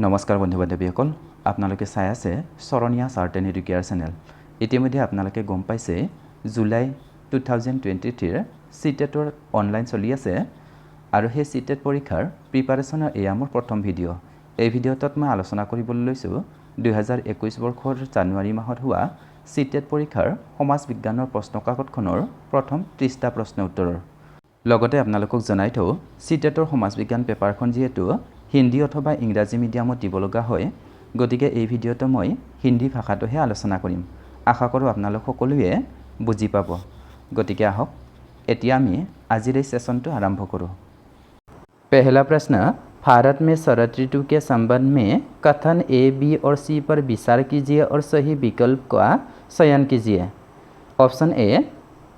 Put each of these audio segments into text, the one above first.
নমস্কাৰ বন্ধু বান্ধৱীসকল, আপোনালোকে চাই আছে Saraniya shirt and Educare channel. ইতিমধ্যে আপোনালোকে গম পাইছে জুলাই 2023 চিটেটৰ অনলাইন চলি আছে আৰু সেই চিটেট পৰীক্ষাৰ প্ৰিপাৰেশ্যনৰ এয়া মোৰ প্ৰথম ভিডিঅ'। এই ভিডিঅ'টোত মই আলোচনা কৰিবলৈ লৈছোঁ 2021 বৰ্ষৰ জানুৱাৰী মাহত হোৱা চিটেট পৰীক্ষাৰ সমাজ বিজ্ঞানৰ প্ৰশ্নকাকতখনৰ প্ৰথম 30টা প্ৰশ্ন উত্তৰৰ। লগতে আপোনালোকক জনাই থওঁ চিটেটৰ সমাজ বিজ্ঞান পেপাৰখন যিহেতু হিন্দী অথবা ইংৰাজী মিডিয়ামত দিব লগা হয়, গতিকে এই ভিডিঅ'টো মই হিন্দী ভাষাটোহে আলোচনা কৰিম। আশা কৰোঁ আপোনালোক সকলোৱে বুজি পাব। গতিকে আহক এতিয়া আমি আজিৰ এই সেশনটো आरंभ करूँ। पहला प्रश्न, भारत में शरद ऋतु के संबंध में कथन ए, बी और सी पर विचार कीजिए और सही विकल्प का चयन कीजिए। ऑप्शन ए,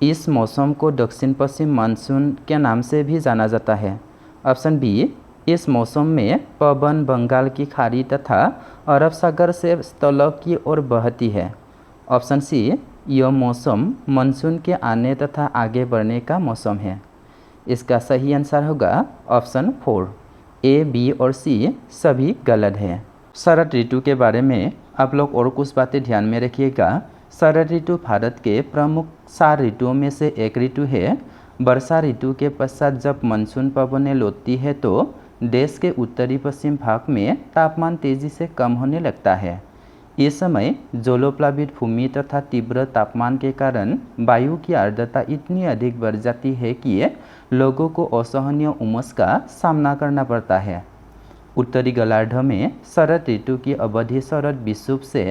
इस मौसम को दक्षिण पश्चिम मानसून के नाम से भी जाना जाता है। ऑप्शन बी, इस मौसम में पवन बंगाल की खाड़ी तथा अरब सागर से स्थलों की ओर बहती है। ऑप्शन सी, यह मौसम मानसून के आने तथा आगे बढ़ने का मौसम है। इसका सही आंसर होगा ऑप्शन 4। ए, बी और सी सभी गलत है। शरद ऋतु के बारे में आप लोग और कुछ बातें ध्यान में रखिएगा। शरद ऋतु भारत के प्रमुख 4 ऋतुओं में से एक ऋतु है। वर्षा ऋतु के पश्चात जब मानसून पवनें लौटती है तो देश के उत्तरी पश्चिम भाग में तापमान तेजी से कम होने लगता है। इस समय जलोप्लावित भूमि तथा तीव्र तापमान के कारण वायु की आर्द्रता इतनी अधिक बढ़ जाती है कि लोगों को असहनीय उमस का सामना करना पड़ता है। उत्तरी गोलार्ध में शरद ऋतु की अवधि शरद विषुव से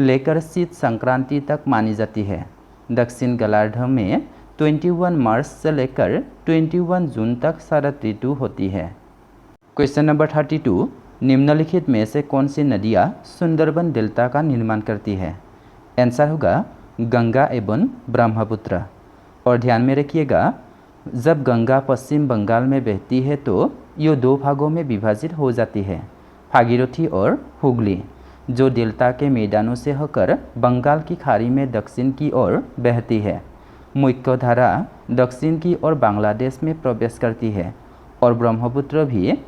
लेकर शीत संक्रांति तक मानी जाती है। दक्षिण गोलार्ध में 21 मार्च से लेकर 21 जून तक शरद ऋतु होती है। क्वेश्चन नंबर 32, निम्नलिखित में से कौन सी नदियाँ सुंदरबन डेल्टा का निर्माण करती है। आंसर होगा गंगा एवं ब्रह्मपुत्र। और ध्यान में रखिएगा, जब गंगा पश्चिम बंगाल में बहती है तो ये 2 भागों में विभाजित हो जाती है, भागीरथी और हुगली, जो डेल्टा के मैदानों से होकर बंगाल की खाड़ी में दक्षिण की ओर बहती है। मुख्य धारा दक्षिण की ओर बांग्लादेश में प्रवेश करती है और ब्रह्मपुत्र भी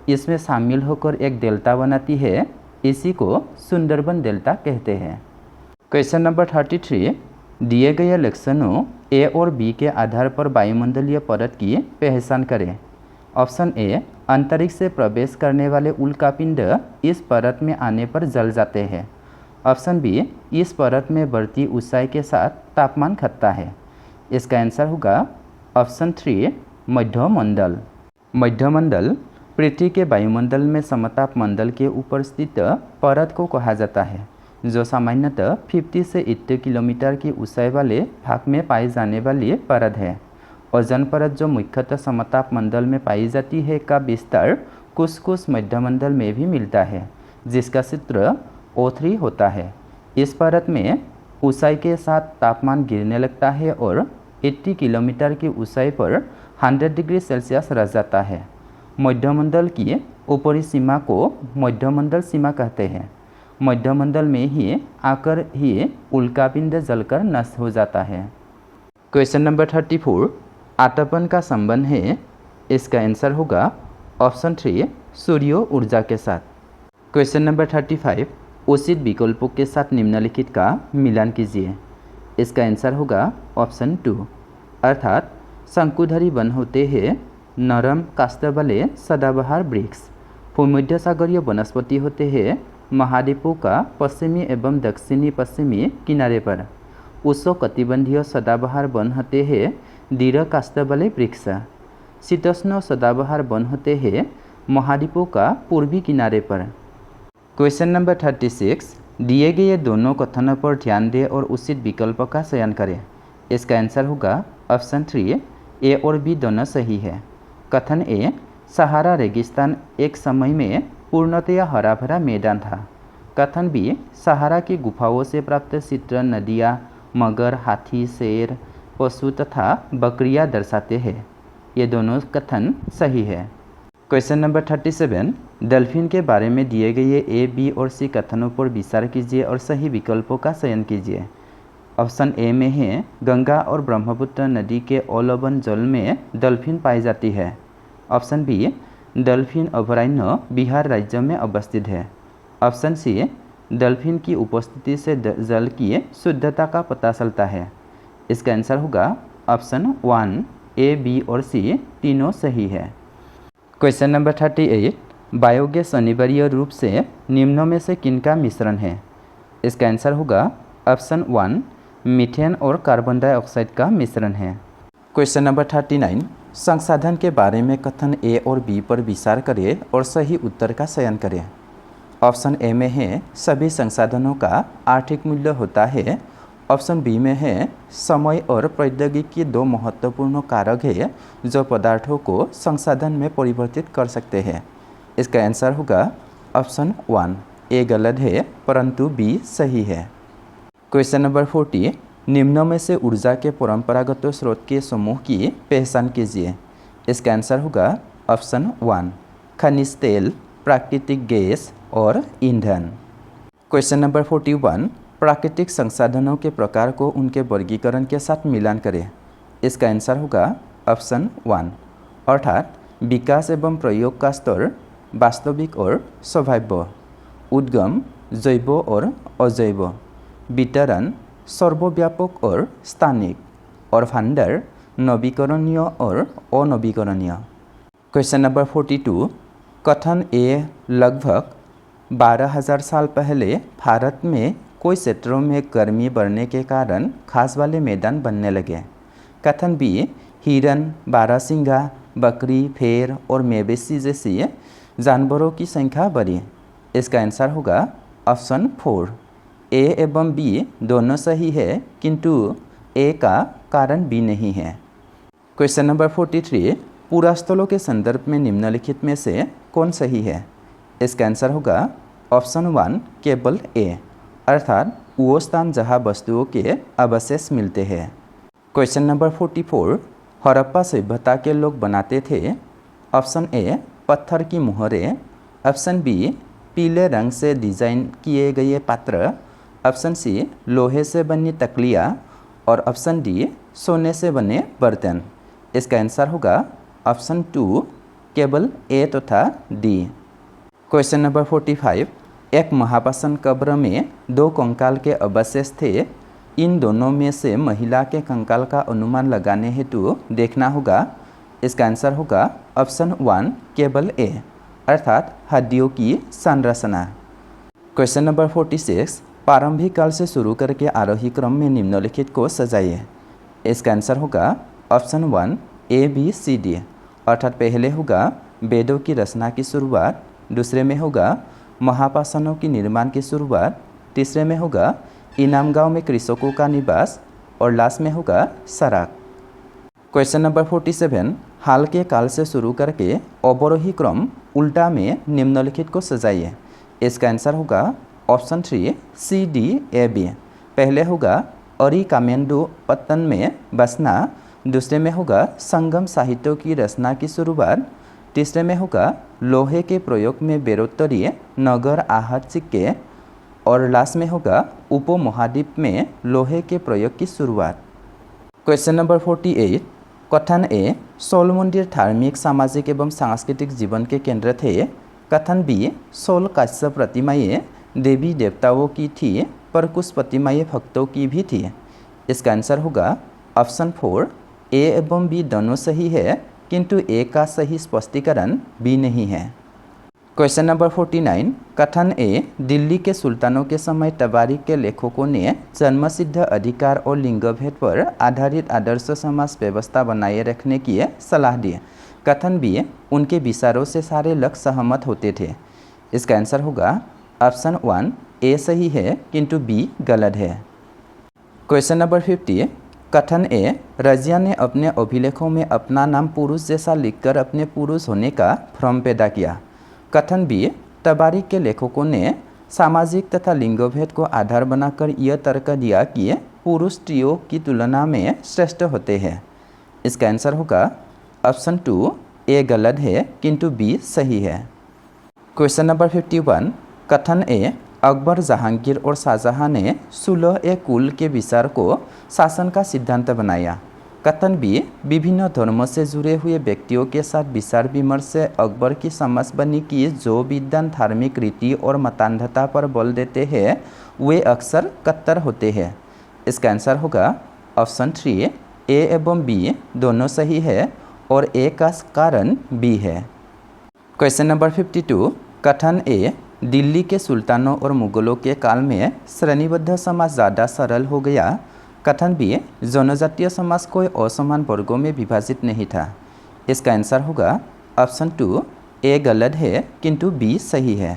इसमें शामिल होकर एक डेल्टा बनाती है। इसी को सुंदरबन डेल्टा कहते हैं। क्वेश्चन नंबर 33, दिए गए लक्षणों ए और बी के आधार पर वायुमंडलीय परत की पहचान करें। ऑप्शन ए, अंतरिक्ष से प्रवेश करने वाले उल्कापिंड इस परत में आने पर जल जाते हैं। ऑप्शन बी, इस परत में बढ़ती ऊंचाई के साथ तापमान घटता है। इसका आंसर होगा ऑप्शन 3, मध्यमंडल। मध्यमंडल पृथ्वी के वायुमंडल में समताप मंडल के ऊपर स्थित परत को कहा जाता है, जो सामान्यतः 50 से 80 किलोमीटर की ऊंचाई वाले भाग में पाई जाने वाली परत है। ओजोन परत जो मुख्यतः समताप मंडल में पाई जाती है का विस्तार कुछ कुछ मध्यमंडल में भी मिलता है, जिसका क्षेत्र O3 होता है। इस परत में ऊंचाई के साथ तापमान गिरने लगता है और 80 किलोमीटर की ऊंचाई पर 100 डिग्री सेल्सियस रह जाता है। मध्यमंडल की ऊपरी सीमा को मध्यमंडल सीमा कहते हैं। मध्यमंडल में ही आकर ही उल्कापिंड जलकर नष्ट हो जाता है। क्वेश्चन नंबर 34, आतापन का संबंध है। इसका आंसर होगा ऑप्शन 3, सूर्य ऊर्जा के साथ। क्वेश्चन नंबर 35, उचित विकल्पों के साथ निम्नलिखित का मिलान कीजिए। इसका आंसर होगा ऑप्शन 2, अर्थात शंकुधारी वन होते हैं नरम काष्ठ वाले सदाबहार वृक्ष। भूमध्य सागरीय वनस्पति होते हैं महाद्वीपों का पश्चिमी एवं दक्षिणी पश्चिमी किनारे पर। उष्णकटिबंधीय सदाबहार वन होते हैं दृढ़ काष्ठ वाले वृक्ष। शीतोष्ण सदाबहार वन होते हैं महाद्वीपों का पूर्वी किनारे पर। क्वेश्चन नंबर 36, दिए गए दोनों कथनों पर ध्यान दें और उचित विकल्प का चयन करें। इसका आंसर होगा ऑप्शन 3, ए और बी दोनों सही है। कथन ए, सहारा रेगिस्तान एक समय में पूर्णतया हरा भरा मैदान था। कथन बी, सहारा की गुफाओं से प्राप्त चित्र नदियाँ, मगर, हाथी, शेर, पशु तथा बकरियाँ दर्शाते हैं। ये दोनों कथन सही है। क्वेश्चन नंबर 37, डल्फिन के बारे में दिए गए ए, बी और सी कथनों पर विचार कीजिए और सही विकल्पों का चयन कीजिए। ऑप्शन ए में है गंगा और ब्रह्मपुत्र नदी के अवलंबन जल में डल्फिन पाई जाती है। ऑप्शन बी, डल्फिन अभयारण्य बिहार राज्य में अवस्थित है। ऑप्शन सी, डल्फिन की उपस्थिति से जल की शुद्धता का पता चलता है। इसका आंसर होगा ऑप्शन 1, ए, बी और सी तीनों सही है। क्वेश्चन नंबर 38, बायोगैस अनिवार्य रूप से निम्नों में से किनका मिश्रण है? इसका आंसर होगा ऑप्शन 1, मीथेन और कार्बन डाइऑक्साइड का मिश्रण है। क्वेश्चन नंबर 39, संसाधन के बारे में कथन ए और बी पर विचार करें और सही उत्तर का चयन करें। ऑप्शन ए में है सभी संसाधनों का आर्थिक मूल्य होता है। ऑप्शन बी में है समय और प्रौद्योगिकी दो महत्वपूर्ण कारक है जो पदार्थों को संसाधन में परिवर्तित कर सकते हैं। इसका आंसर होगा ऑप्शन 1, ए गलत है परंतु बी सही है। क्वेश्चन नंबर 40, निम्नों में से ऊर्जा के परंपरागत स्रोत के समूह की पहचान कीजिए। इसका आंसर होगा ऑप्शन 1, खनिज तेल, प्राकृतिक गैस और ईंधन। क्वेश्चन नंबर 41, प्राकृतिक संसाधनों के प्रकार को उनके वर्गीकरण के साथ मिलान करें। इसका आंसर होगा ऑप्शन 1, अर्थात विकास एवं प्रयोग का स्तर, वास्तविक और स्वाभाविक, उद्गम, जैव और अजैव, वितरण, सर्वव्यापक और स्थानिक, और भंडार, नवीकरणीय और अनवीकरणीय। क्वेश्चन नंबर 42, कथन ए लगभग 12,000 साल पहले भारत में कोई क्षेत्रों में गर्मी बढ़ने के कारण घास वाले मैदान बनने लगे। कथन बी, हिरन, बारहसिंगा, बकरी, भेड़ और मवेशी जैसी जानवरों की संख्या बढ़ी। इसका आंसर होगा ऑप्शन 4, ए एवं बी दोनों सही है किंतु ए का कारण बी नहीं है। क्वेश्चन नंबर 43, पुरास्थलों के संदर्भ में निम्नलिखित में से कौन सही है? इसका आंसर होगा ऑप्शन 1, केवल ए, अर्थात वो स्थान जहाँ वस्तुओं के अवशेष मिलते हैं। क्वेश्चन नंबर 44, हड़प्पा सभ्यता के लोग बनाते थे। ऑप्शन ए, पत्थर की मुहरें। ऑप्शन बी, पीले रंग से डिजाइन किए गए पात्र। ऑप्शन सी, लोहे से बनी तकलियाँ। और ऑप्शन डी, सोने से बने बर्तन। इसका आंसर होगा ऑप्शन 2, केवल ए तथा डी। क्वेश्चन नंबर 45, एक महापाषाण कब्र में 2 कंकाल के अवशेष थे। इन दोनों में से महिला के कंकाल का अनुमान लगाने हेतु देखना होगा। इसका आंसर होगा ऑप्शन 1, केवल ए, अर्थात हड्डियों की संरचना। क्वेश्चन नंबर 46, प्रारंभिक काल से शुरू करके आरोही क्रम में निम्नलिखित को सजाइए। इसका आंसर होगा ऑप्शन 1, ए, बी, सी, डी, अर्थात पहले होगा वेदों की रचना की शुरुआत, दूसरे में होगा महापाषाणों की निर्माण की शुरुआत, तीसरे में होगा इनाम गांव में कृषकों का निवास और लास्ट में होगा सराक। क्वेश्चन नंबर 47, हाल के काल से शुरू करके अवरोही क्रम उल्टा में निम्नलिखित को सजाइए। इसका आंसर होगा ऑप्शन 3, सी, डी, ए, बी। पहले होगा अरिकामेंडु पत्तन में बसना, दूसरे में होगा संगम साहित्यों की रचना की शुरुआत, तीसरे में होगा लोहे के प्रयोग में बेरोत्तरी नगर आहत सिक्के और लास्ट में होगा उपमहाद्वीप में लोहे के प्रयोग की शुरुआत। क्वेश्चन नंबर 48, कथन ए, शोल मंदिर धार्मिक, सामाजिक एवं सांस्कृतिक जीवन के केंद्र थे। कथन बी, शोल काश्यप प्रतिमाएँ देवी देवताओं की थी पर कुछ प्रतिमाएँ भक्तों की भी थी। इसका आंसर होगा ऑप्शन 4, ए एवं बी दोनों सही है किंतु ए का सही स्पष्टीकरण बी नहीं है। क्वेश्चन नंबर 49, कथन ए, दिल्ली के सुल्तानों के समय तबारीक के लेखकों ने जन्मसिद्ध अधिकार और लिंगभेद पर आधारित आदर्श समाज व्यवस्था बनाए रखने की सलाह दी। कथन बी, उनके विचारों से सारे लोग सहमत होते थे। इसका आंसर होगा ऑप्शन 1, ए सही है किंतु बी गलत है। क्वेश्चन नंबर 50, कथन ए, रजिया ने अपने अभिलेखों में अपना नाम पुरुष जैसा लिखकर अपने पुरुष होने का भ्रम पैदा किया। कथन बी, तबारीक के लेखकों ने सामाजिक तथा लिंगभेद को आधार बनाकर यह तर्क दिया कि पुरुष स्त्रियों की तुलना में श्रेष्ठ होते हैं। इसका आंसर होगा ऑप्शन 2, ए गलत है किंतु बी सही है। क्वेश्चन नंबर 51, कथन ए, अकबर, जहांगीर और शाहजहां ने सुलह ए कुल के विचार को शासन का सिद्धांत बनाया। कथन बी, विभिन्न धर्मों से जुड़े हुए व्यक्तियों के साथ विचार विमर्श से अकबर की समझ बनी कि जो विद्वान धार्मिक रीति और मतान्धता पर बल देते हैं वे अक्सर कट्टर होते हैं। इसका आंसर होगा ऑप्शन 3, ए एवं बी दोनों सही है और ए का कारण बी है। क्वेश्चन नंबर 52, कथन ए, दिल्ली के सुल्तानों और मुगलों के काल में श्रेणीबद्ध समाज ज़्यादा सरल हो गया। कथन बी, जनजातीय समाज कोई असमान वर्गों में विभाजित नहीं था। इसका आंसर होगा ऑप्शन 2, ए गलत है किंतु बी सही है।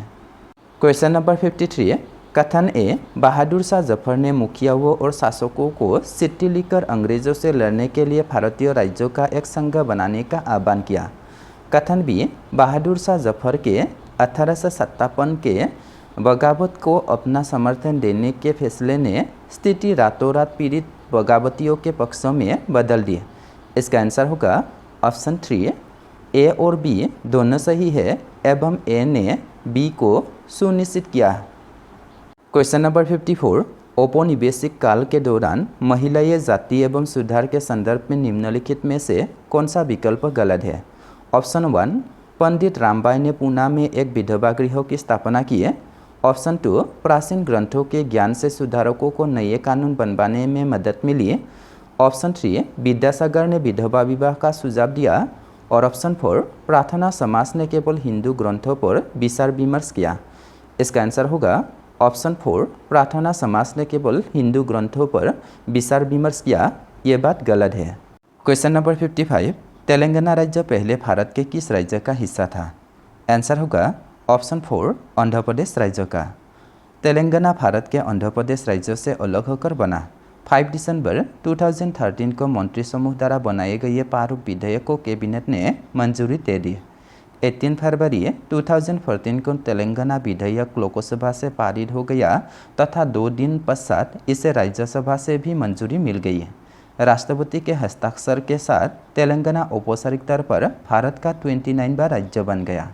क्वेश्चन नंबर 53, कथन ए, बहादुर शाह जफर ने मुखियाओं और शासकों को चिट्ठी लिखकर अंग्रेजों से लड़ने के लिए भारतीय राज्यों का एक संघ बनाने का आह्वान किया। कथन बी, बहादुर शाह जफर के 1857 के बगावत को अपना समर्थन देने के फैसले ने स्थिति रातों रात पीड़ित बगावतियों के पक्ष में बदल दी। इसका आंसर होगा ऑप्शन 3, ए और बी दोनों सही है एवं ए ने बी को सुनिश्चित किया। क्वेश्चन नंबर 54, औपनिवेशिक काल के दौरान महिलाएं जाति एवं सुधार के संदर्भ में निम्नलिखित में से कौन सा विकल्प गलत है। ऑप्शन 1, पंडित रामबाई ने पूना में एक विधवा गृह की स्थापना की है। ऑप्शन 2, प्राचीन ग्रंथों के ज्ञान से सुधारकों को नए कानून बनवाने में मदद मिली। ऑप्शन 3, विद्यासागर ने विधवा विवाह का सुझाव दिया। और ऑप्शन 4, प्रार्थना समाज ने केवल हिंदू ग्रंथों पर विचार विमर्श किया। इसका आंसर होगा ऑप्शन 4, प्रार्थना समाज ने केवल हिंदू ग्रंथों पर विचार विमर्श किया। ये बात गलत है। क्वेश्चन नंबर 55, तेलंगाना राज्य पहले भारत के किस राज्य का हिस्सा था। आंसर होगा ऑप्शन 4, आंध्र प्रदेश राज्य का। तेलंगाना भारत के आंध्र प्रदेश राज्य से अलग होकर बना। 5 दिसंबर 2013 को मंत्री समूह द्वारा बनाए गए प्रारूप विधेयक को कैबिनेट ने मंजूरी दे दी। 18 फरवरी 2014 को तेलंगाना विधेयक लोकसभा से पारित हो गया तथा 2 दिन पश्चात इसे राज्यसभा से भी मंजूरी मिल गई। राष्ट्रपति के हस्ताक्षर के साथ तेलंगाना औपचारिक तौर पर भारत का 29वां राज्य बन गया।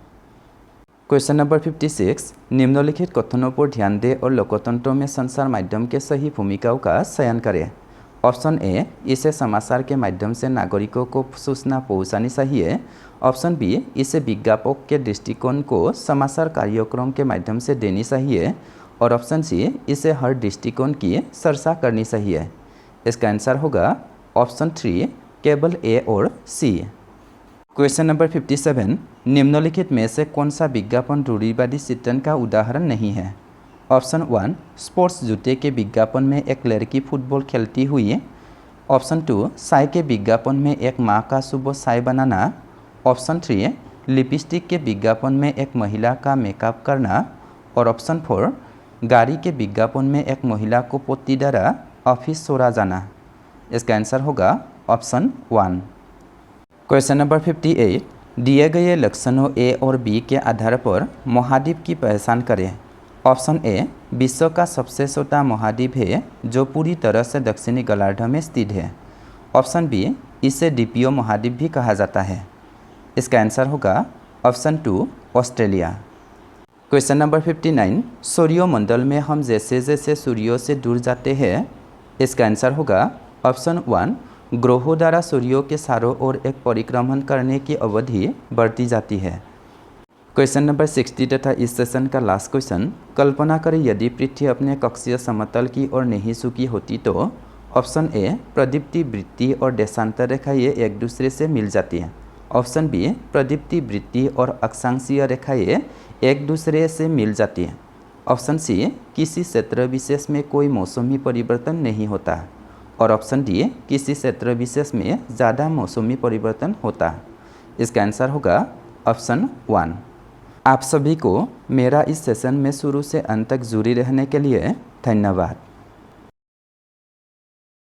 क्वेश्चन नंबर 56, निम्नलिखित कथनों पर ध्यान दें और लोकतंत्र में संचार माध्यम के सही भूमिकाओं का चयन करें। ऑप्शन ए, इसे समाचार के माध्यम से नागरिकों को सूचना पहुंचानी चाहिए। ऑप्शन बी, इसे विज्ञापक के दृष्टिकोण को समाचार कार्यक्रम के माध्यम से देनी चाहिए। और ऑप्शन सी, इसे हर दृष्टिकोण की चर्चा करनी चाहिए। इसका आंसर होगा ऑप्शन 3, केवल ए और सी। क्वेश्चन नंबर 57, निम्नलिखित में से कौन सा विज्ञापन रूढ़िवादी चित्रण का उदाहरण नहीं है। ऑप्शन 1, स्पोर्ट्स जूते के विज्ञापन में एक लड़की फुटबॉल खेलती हुई। ऑप्शन 2, चाय के विज्ञापन में एक माँ का सुबह चाय बनाना। ऑप्शन 3, लिपस्टिक के विज्ञापन में एक महिला का मेकअप करना। और ऑप्शन 4, गाड़ी के विज्ञापन में एक महिला को पति द्वारा ऑफिस छोड़ा जाना। इसका आंसर होगा ऑप्शन 1। क्वेश्चन नंबर 58, दिए गए लक्षणों ए और बी के आधार पर महाद्वीप की पहचान करें। ऑप्शन ए, विश्व का सबसे छोटा महाद्वीप है जो पूरी तरह से दक्षिणी गोलार्ध में स्थित है। ऑप्शन बी, इसे द्वीपीय महाद्वीप भी कहा जाता है। इसका आंसर होगा ऑप्शन 2, ऑस्ट्रेलिया। क्वेश्चन नंबर 59, सूर्यमंडल में हम जैसे जैसे सूर्य से दूर जाते हैं। इसका आंसर होगा ऑप्शन 1, ग्रहों द्वारा सूर्य के चारों ओर एक परिक्रमण करने की अवधि बढ़ती जाती है। क्वेश्चन नंबर 60 तथा इस सेशन का लास्ट क्वेश्चन, कल्पना करें यदि पृथ्वी अपने कक्षीय समतल की ओर नहीं झुकी होती तो। ऑप्शन ए, प्रदीप्ति वृत्ति और देशांतर रेखाएं एक दूसरे से मिल जाती हैं। ऑप्शन बी, प्रदीप्ति वृत्ति और अक्षांशीय रेखाएं एक दूसरे से मिल जाती हैं। ऑप्शन सी, किसी क्षेत्र विशेष में कोई मौसमी परिवर्तन नहीं होता। और ऑप्शन डी, किसी क्षेत्र विशेष में ज़्यादा मौसमी परिवर्तन होता। इसका आंसर होगा ऑप्शन 1। आप सभी को मेरा इस सेशन में शुरू से अंत तक जुड़ी रहने के लिए धन्यवाद।